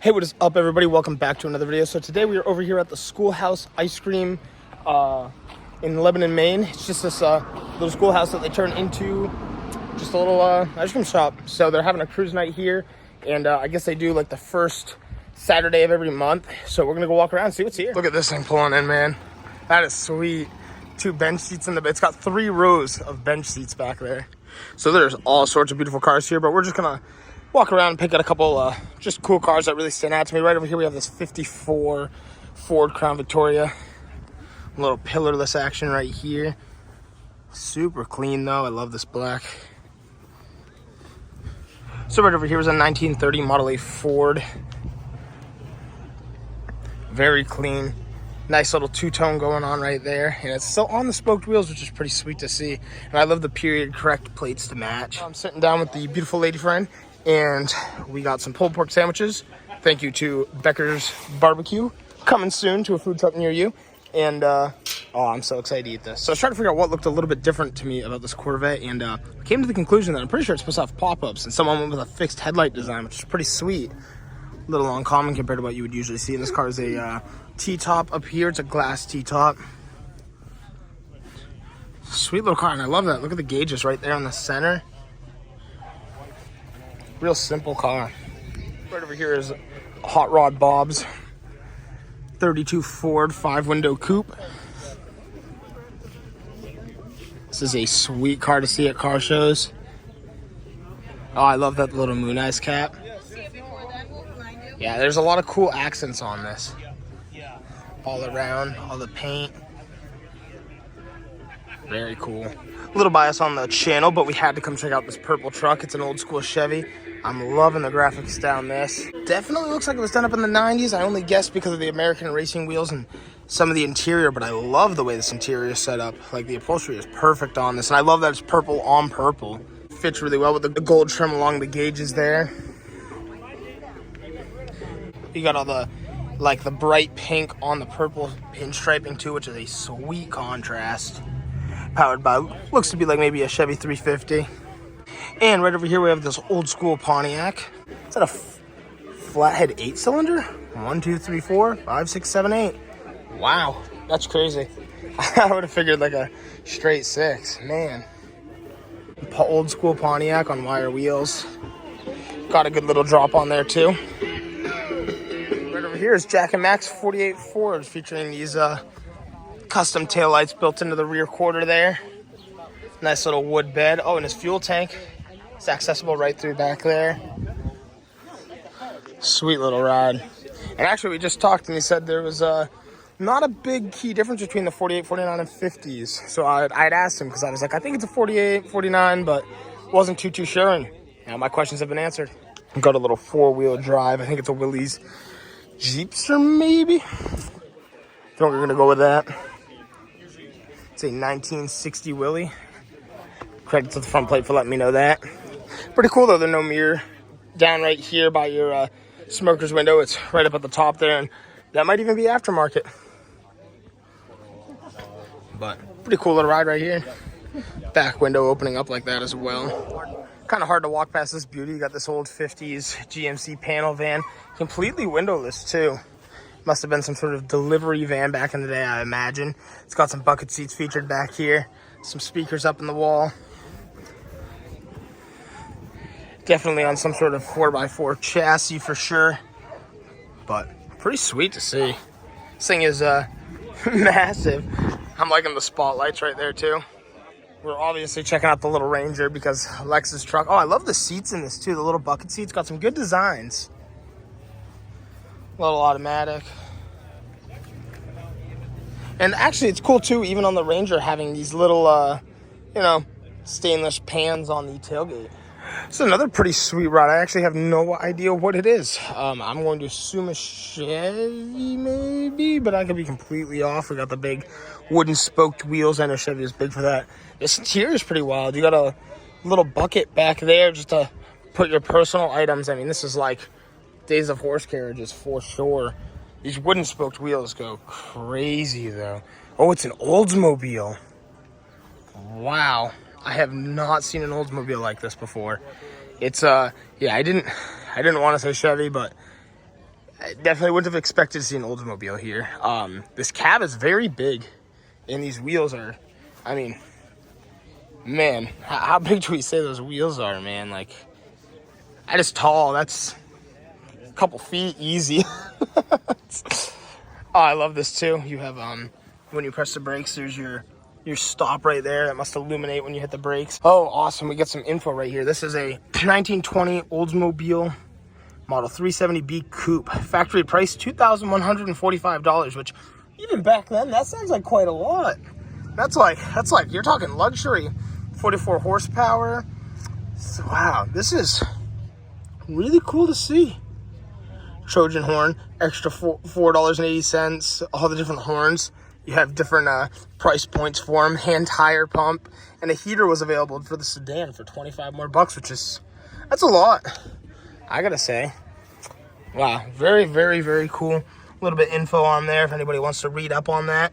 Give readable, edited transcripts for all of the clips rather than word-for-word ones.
Hey, what is up, everybody? Welcome back to another video. So today we are over here at the Schoolhouse Ice Cream in Lebanon, Maine. It's just this little schoolhouse that they turn into just a little ice cream shop. So they're having a cruise night here, and I guess they do like the first Saturday of every month. So we're gonna go walk around and see what's here. Look at this thing pulling in, man. That is sweet. 2 bench seats in the bed. It's got 3 rows of bench seats back there. So there's all sorts of beautiful cars here, but we're just gonna walk around and pick out a couple just cool cars that really stand out to me. Right over here we have this 54 Ford Crown Victoria. A little pillarless action right here. Super clean though. I love this black. So right over here is a 1930 Model A Ford. Very clean. Nice little two-tone going on right there. And it's still on the spoked wheels, which is pretty sweet to see. And I love the period correct plates to match. I'm sitting down with the beautiful lady friend, and we got some pulled pork sandwiches. Thank you to Becker's Barbecue, coming soon to a food truck near you. And oh, I'm so excited to eat this. So I was trying to figure out what looked a little bit different to me about this Corvette, and I came to the conclusion that I'm pretty sure it's supposed to have pop-ups, and someone went with a fixed headlight design, which is pretty sweet. A little uncommon compared to what you would usually see. And this car is a T-top up here. It's a glass T-top. Sweet little car, and I love that. Look at the gauges right there in the center. Real simple car. Right over here is Hot Rod Bob's 32 Ford 5-window coupe. This is a sweet car to see at car shows. Oh, I love that little moon eyes cap. Yeah, there's a lot of cool accents on this. All around, all the paint. Very cool. A little bias on the channel, but we had to come check out this purple truck. It's an old school Chevy. I'm loving the graphics down this. Definitely looks like it was done up in the 90s. I only guessed because of the American racing wheels and some of the interior, but I love the way this interior is set up. Like, the upholstery is perfect on this, and I love that it's purple on purple. Fits really well with the gold trim along the gauges there. You got all the, like, the bright pink on the purple pinstriping too, which is a sweet contrast. Powered by, looks to be like maybe a Chevy 350. And right over here we have this old school Pontiac. Is that a flathead 8-cylinder? 1, 2, 3, 4, 5, 6, 7, 8. Wow, that's crazy. I would have figured like a straight 6, man. Old school Pontiac on wire wheels. Got a good little drop on there too. Right over here is Jack and Max 48 Fords, featuring these custom taillights built into the rear quarter there. Nice little wood bed. Oh, and his fuel tank. It's accessible right through back there. Sweet little ride. And actually, we just talked and he said there was not a big key difference between the 48, 49, and 50s. So I'd asked him because I was like, I think it's a 48, 49, but wasn't too sure. And now my questions have been answered. Got a little 4-wheel drive. I think it's a Willys Jeepster, maybe. I think we're gonna go with that. It's a 1960 Willie. Credit to the front plate for letting me know that. Pretty cool though, there's no mirror down right here by your smoker's window. It's right up at the top there, and that might even be aftermarket. But pretty cool little ride right here. Back window opening up like that as well. Kind of hard to walk past this beauty. You got this old 50s GMC panel van, completely windowless too. Must have been some sort of delivery van back in the day, I imagine. It's got some bucket seats featured back here, some speakers up in the wall. Definitely on some sort of 4x4 chassis for sure, but pretty sweet to see. This thing is massive. I'm liking the spotlights right there too. We're obviously checking out the little Ranger because Lexus truck. Oh, I love the seats in this too. The little bucket seats got some good designs. Little automatic. And actually it's cool too, even on the Ranger, having these little stainless pans on the tailgate. It's another pretty sweet ride. I actually have no idea what it is. I'm going to assume a Chevy maybe, but I could be completely off. We got the big wooden spoked wheels. I know Chevy is big for that. This interior is pretty wild. You got a little bucket back there just to put your personal items. I mean, this is like Days of Horse Carriages for sure. These wooden spoked wheels go crazy though. Oh, it's an Oldsmobile. Wow. I have not seen an Oldsmobile like this before. It's yeah, I didn't want to say Chevy, but I definitely wouldn't have expected to see an Oldsmobile here. This cab is very big, and these wheels are, I mean, man, how big do we say those wheels are, man? Like, that is tall. That's a couple feet easy. Oh, I love this too. You have when you press the brakes, there's your stop right there. That must illuminate when you hit the brakes. Oh, awesome. We get some info right here. This is a 1920 Oldsmobile Model 370B Coupe. Factory price $2,145, which even back then, that sounds like quite a lot. That's like you're talking luxury. 44 horsepower. So, wow, this is really cool to see. Trojan horn, extra $4.80, all the different horns. You have different price points for them. Hand tire pump, and a heater was available for the sedan for 25 more bucks, that's a lot, I gotta say. Wow, very, very, very cool. A little bit info on there if anybody wants to read up on that.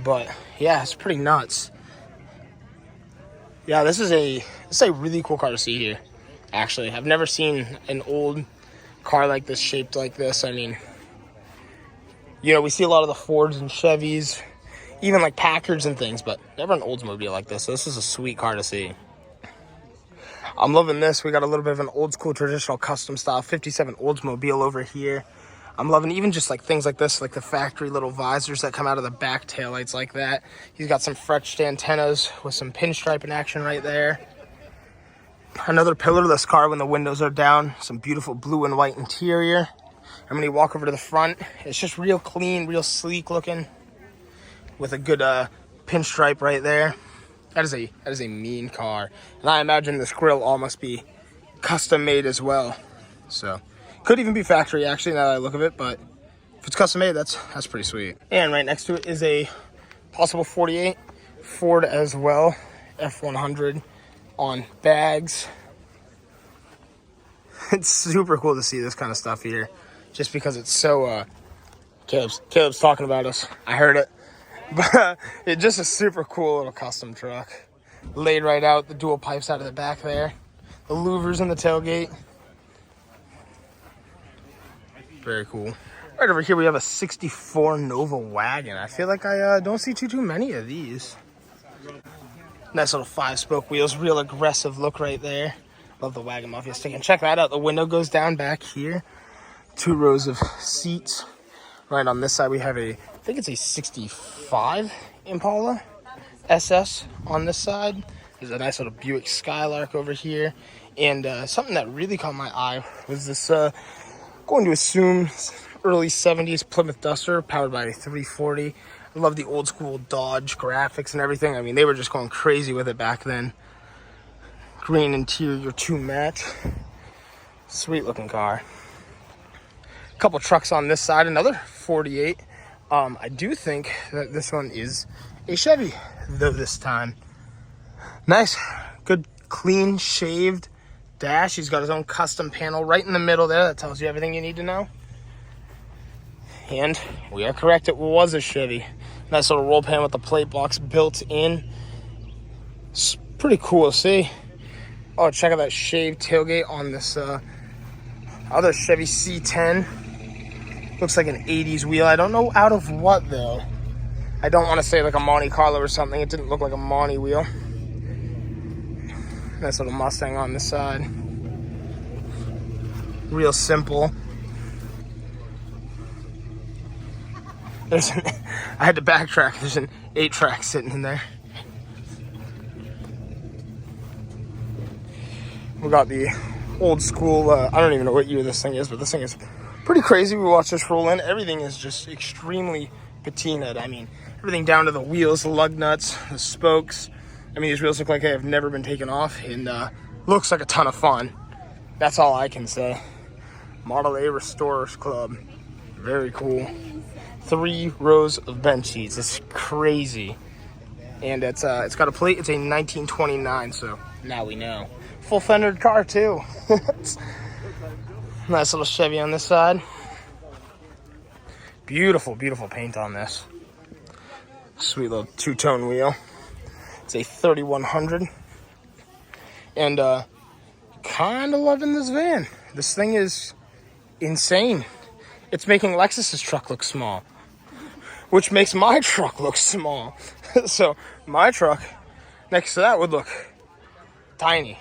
But yeah, it's pretty nuts. Yeah, this is a really cool car to see here. Actually, I've never seen an old car like this, shaped like this. I mean, you know, we see a lot of the Fords and Chevys, even like Packards and things, but never an Oldsmobile like this. So this is a sweet car to see. I'm loving this. We got a little bit of an old school traditional custom style 57 Oldsmobile over here. I'm loving even just like things like this, like the factory little visors that come out of the back taillights like that. He's got some Fretched antennas with some pinstriping action right there. Another pillarless car when the windows are down. Some beautiful blue and white interior. And when you walk over to the front, it's just real clean, real sleek looking, with a good pinstripe right there. That is a mean car. And I imagine this grille all must be custom made as well. So could even be factory actually now that I look at it, but if it's custom made, that's pretty sweet. And right next to it is a possible 48 Ford as well, F100 on bags. It's super cool to see this kind of stuff here, just because it's so Caleb's talking about us. I heard it. But it's just a super cool little custom truck. Laid right out, the dual pipes out of the back there. The louvers in the tailgate. Very cool. Right over here we have a 64 Nova wagon. I feel like I don't see too many of these. Nice little 5-spoke wheels, real aggressive look right there. Love the Wagon Mafia stick. And check that out, the window goes down back here. 2 rows of seats. Right on this side we have I think it's a 65 Impala SS on this side. There's a nice little Buick Skylark over here. And something that really caught my eye was this, going to assume, early 70s Plymouth Duster powered by a 340. I love the old school Dodge graphics and everything. I mean, they were just going crazy with it back then. Green interior, 2 matte. Sweet looking car. A couple trucks on this side, another 48. I do think that this one is a Chevy, though, this time. Nice, good, clean, shaved dash. He's got his own custom panel right in the middle there. That tells you everything you need to know. And we are correct, it was a Chevy. Nice little roll pan with the plate box built in. It's pretty cool to see. Oh, check out that shaved tailgate on this other Chevy C10. Looks like an 80s wheel. I don't know out of what, though. I don't want to say like a Monte Carlo or something. It didn't look like a Monte wheel. Nice little Mustang on this side. Real simple. I had to backtrack. There's an 8-track sitting in there. We got the old school, I don't even know what year this thing is, but this thing is pretty crazy. We watch this roll in. Everything is just extremely patinaed. I mean, everything down to the wheels, the lug nuts, the spokes. I mean, these wheels look like they have never been taken off, and looks like a ton of fun. That's all I can say. Model A Restorers Club. Very cool. 3 rows of bench seats. It's crazy. And it's got a plate. It's a 1929, so now we know. Full fendered car too. Nice little Chevy on this side. Beautiful, beautiful paint on this. Sweet little 2-tone wheel. It's a 3100. And kind of loving this van. This thing is insane. it's making Lexus's truck look small, which makes my truck look small. So my truck next to that would look tiny.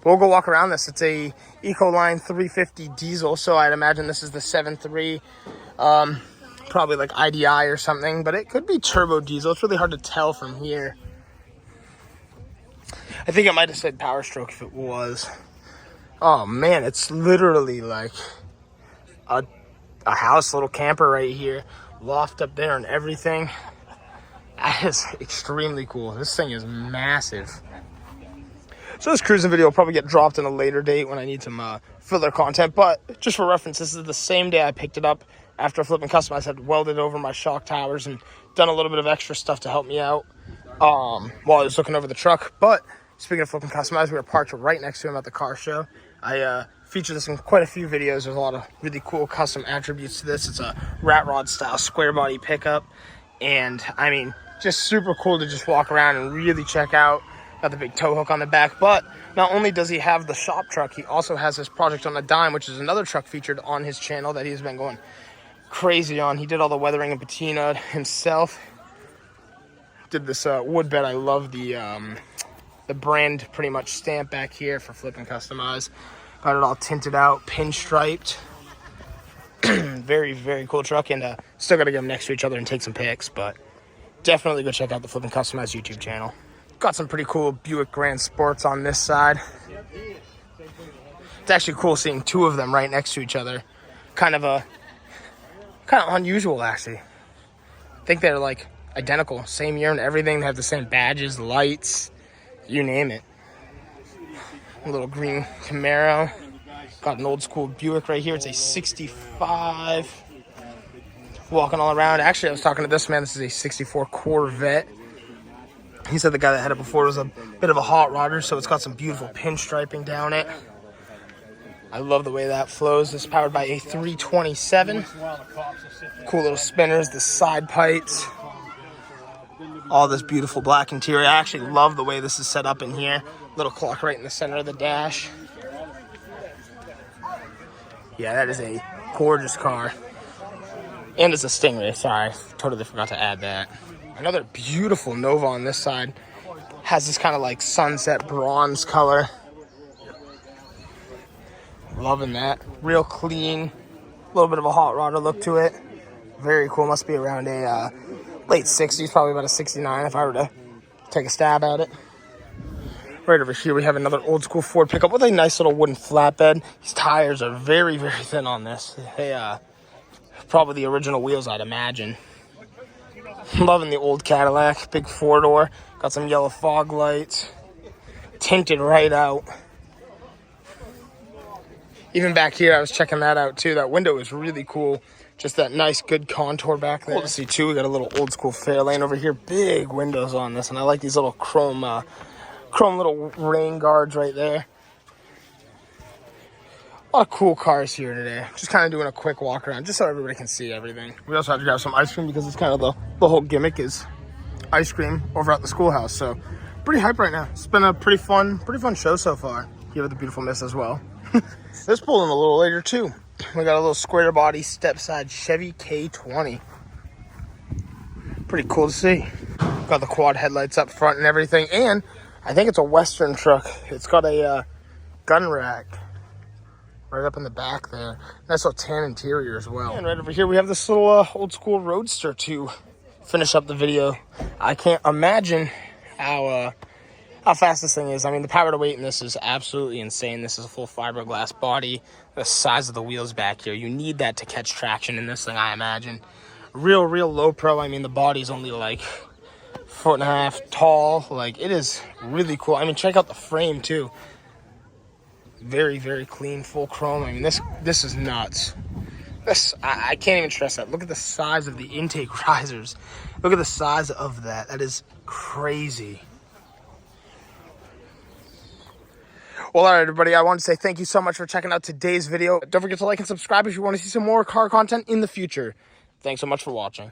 We'll go walk around this. It's a Ecoline 350 diesel, so I'd imagine this is the 7.3, probably like IDI or something, but it could be turbo diesel. It's really hard to tell from here. I think it might have said Power Stroke if it was. Oh man, it's literally like a house, little camper right here, loft up there and everything. That is extremely cool. This thing is massive. So this cruising video will probably get dropped in a later date when I need some filler content, but just for reference, this is the same day I picked it up after flipping custom. I had welded over my shock towers and done a little bit of extra stuff to help me out while I was looking over the truck. But speaking of flipping customized, we were parked right next to him at the car show. I featured this in quite a few videos. There's a lot of really cool custom attributes to this. It's a rat rod style square body pickup, and I mean, just super cool to just walk around and really check out. Got the big tow hook on the back, but not only does he have the shop truck, he also has this project on a dime, which is another truck featured on his channel that he's been going crazy on. He did all the weathering and patina himself. Did this wood bed. I love the brand pretty much stamp back here for Flip and Customize. Got it all tinted out, pinstriped. Very, very cool truck, and still got to get them next to each other and take some pics, but definitely go check out the Flip and Customize YouTube channel. Got some pretty cool Buick Grand Sports on this side. It's actually cool seeing two of them right next to each other. Kind of unusual, actually. I think they're like identical, same year and everything. They have the same badges, lights, you name it. A little green Camaro. Got an old school Buick right here. It's a 65. Walking all around. Actually, I was talking to this man. This is a 64 Corvette. He said the guy that had it before was a bit of a hot rodder, so it's got some beautiful pinstriping down it. I love the way that flows. This is powered by a 327. Cool little spinners, the side pipes. All this beautiful black interior. I actually love the way this is set up in here. Little clock right in the center of the dash. Yeah, that is a gorgeous car. And it's a Stingray. Sorry, totally forgot to add that. Another beautiful Nova on this side. Has this kind of like sunset bronze color. Loving that. Real clean. A little bit of a hot rodder look to it. Very cool. Must be around a late 60s, probably about a 69 if I were to take a stab at it. Right over here we have another old school Ford pickup with a nice little wooden flatbed. These tires are very, very thin on this. They probably the original wheels, I'd imagine. Loving the old Cadillac, big four-door. Got some yellow fog lights. Tinted right out. Even back here, I was checking that out too. That window is really cool. Just that nice, good contour back there. Cool to see too. We got a little old school Fairlane over here. Big windows on this, and I like these little chrome little rain guards right there. A lot of cool cars here today. Just kind of doing a quick walk around just so everybody can see everything. We also had to grab some ice cream because it's kind of the whole gimmick is ice cream over at the schoolhouse. So pretty hype right now. It's been a pretty fun show so far. Here with the beautiful miss as well. This pulled in a little later too. We got a little square body step side Chevy K20. Pretty cool to see. Got the quad headlights up front and everything. And I think it's a Western truck. It's got a gun rack right up in the back there. Nice little tan interior as well. And right over here we have this little old school Roadster to finish up the video. I can't imagine how fast this thing is. I mean, the power to weight in this is absolutely insane. This is a full fiberglass body. The size of the wheels back here, you need that to catch traction in this thing, I imagine. Real low pro. I mean, the body's only like 1.5 feet tall. Like, it is really cool. I mean, check out the frame too. Very clean, full chrome. I mean, this is nuts. I can't even stress that. Look at the size of the intake risers. Look at the size of that. That is crazy. Well, all right, everybody. I want to say thank you so much for checking out today's video. Don't forget to like and subscribe if you want to see some more car content in the future. Thanks so much for watching.